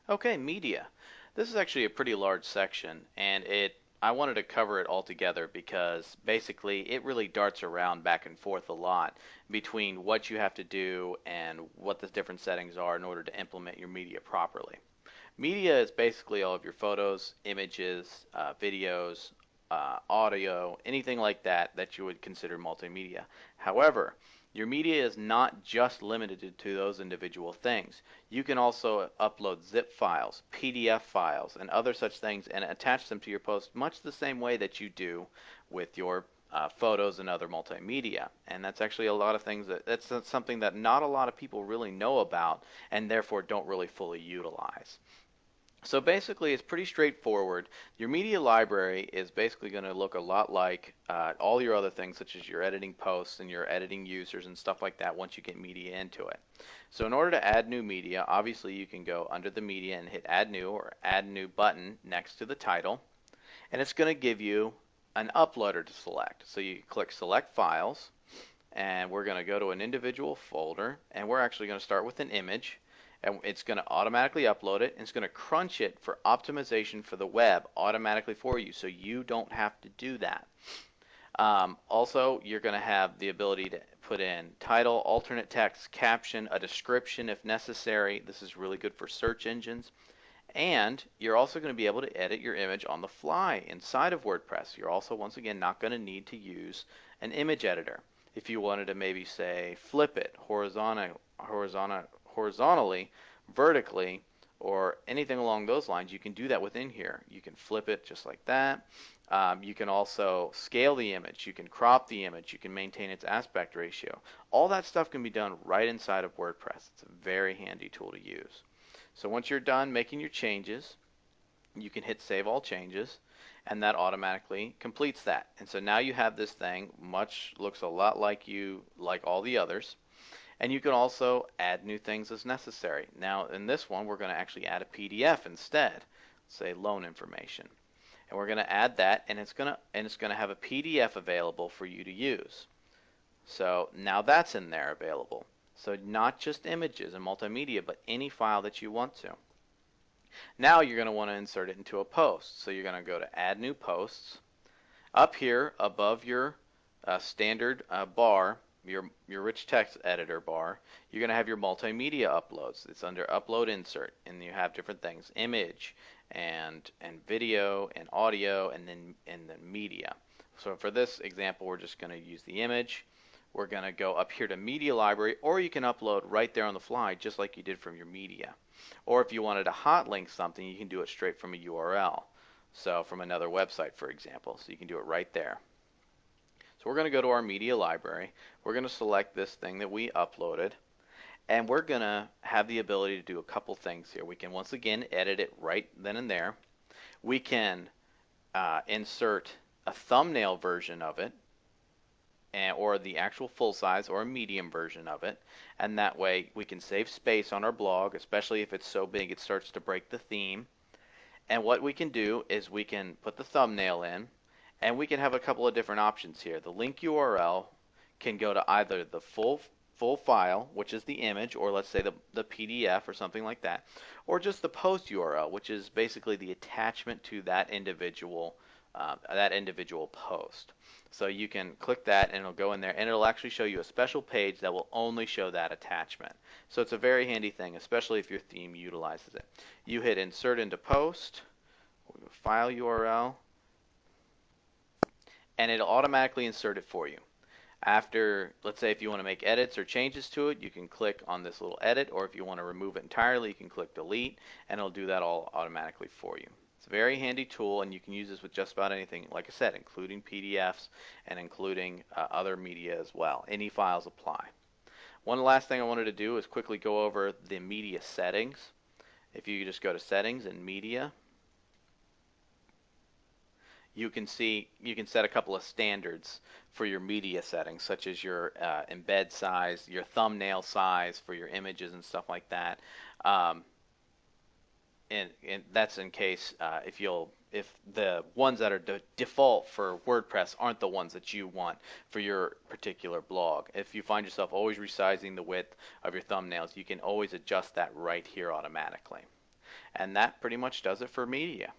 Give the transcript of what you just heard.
Okay, media. This is actually a pretty large section, and I wanted to cover it all together because basically it really darts around back and forth a lot between what you have to do and what the different settings are in order to implement your media properly. Media is basically all of your photos, images, videos, audio, anything like that that you would consider multimedia. However, your media is not just limited to those individual things. You can also upload zip files, PDF files, and other such things and attach them to your post much the same way that you do with your photos and other multimedia. And that's actually a lot of things that's something that not a lot of people really know about and therefore don't really fully utilize. So basically, it's pretty straightforward. Your media library is basically going to look a lot like all your other things, such as your editing posts and your editing users and stuff like that once you get media into it. So in order to add new media, obviously you can go under the media and hit add new or add new button next to the title. And it's going to give you an uploader to select. So you click select files, and we're going to go to an individual folder, and we're actually going to start with an image, and it's going to automatically upload it, and it's going to crunch it for optimization for the web automatically for you, so you don't have to do that. Also, you're going to have the ability to put in title, alternate text, caption, a description if necessary. This is really good for search engines. And you're also going to be able to edit your image on the fly inside of WordPress. You're also, once again, not going to need to use an image editor. If you wanted to maybe say flip it horizontally, vertically, or anything along those lines, you can do that within here. You can flip it just like that. You can also scale the image. You can crop the image. You can maintain its aspect ratio. All that stuff can be done right inside of WordPress. It's a very handy tool to use. So once you're done making your changes, you can hit Save All Changes, and that automatically completes that. And so now you have this thing, looks a lot like all the others. And you can also add new things as necessary. Now in this one, we're going to actually add a PDF instead, say loan information. And we're going to add that, and it's going to have a PDF available for you to use. So now that's in there available. So not just images and multimedia, but any file that you want to. Now you're going to want to insert it into a post. So you're going to go to Add New Posts. Up here above your standard bar, your rich text editor bar, you're going to have your multimedia uploads. It's under Upload Insert, and you have different things: image and video and audio, and then media. So for this example, we're just going to use the image. We're going to go up here to Media Library, or you can upload right there on the fly, just like you did from your media. Or if you wanted to hot link something, you can do it straight from a URL. So from another website, for example. So you can do it right there. So we're going to go to our Media Library. We're going to select this thing that we uploaded, and we're going to have the ability to do a couple things here. We can once again edit it right then and there. We can insert a thumbnail version of it, or the actual full size or a medium version of it, and that way we can save space on our blog, especially if it's so big it starts to break the theme. And what we can do is we can put the thumbnail in, and we can have a couple of different options here. The link URL can go to either the full file, which is the image, or let's say the PDF or something like that, or just the post URL, which is basically the attachment to that individual post. So you can click that, and it'll go in there, and it'll actually show you a special page that will only show that attachment. So it's a very handy thing, especially if your theme utilizes it. You hit Insert into Post, File URL, and it'll automatically insert it for you. After, let's say if you want to make edits or changes to it, you can click on this little edit, or if you want to remove it entirely, you can click delete, and it'll do that all automatically for you. It's a very handy tool, and you can use this with just about anything, like I said, including PDFs and including other media as well. Any files apply. One last thing I wanted to do is quickly go over the media settings. If you just go to Settings and Media, you can set a couple of standards for your media settings, such as your embed size, your thumbnail size for your images and stuff like that. And that's in case if the ones that are default for WordPress aren't the ones that you want for your particular blog. If you find yourself always resizing the width of your thumbnails, you can always adjust that right here automatically. And that pretty much does it for media.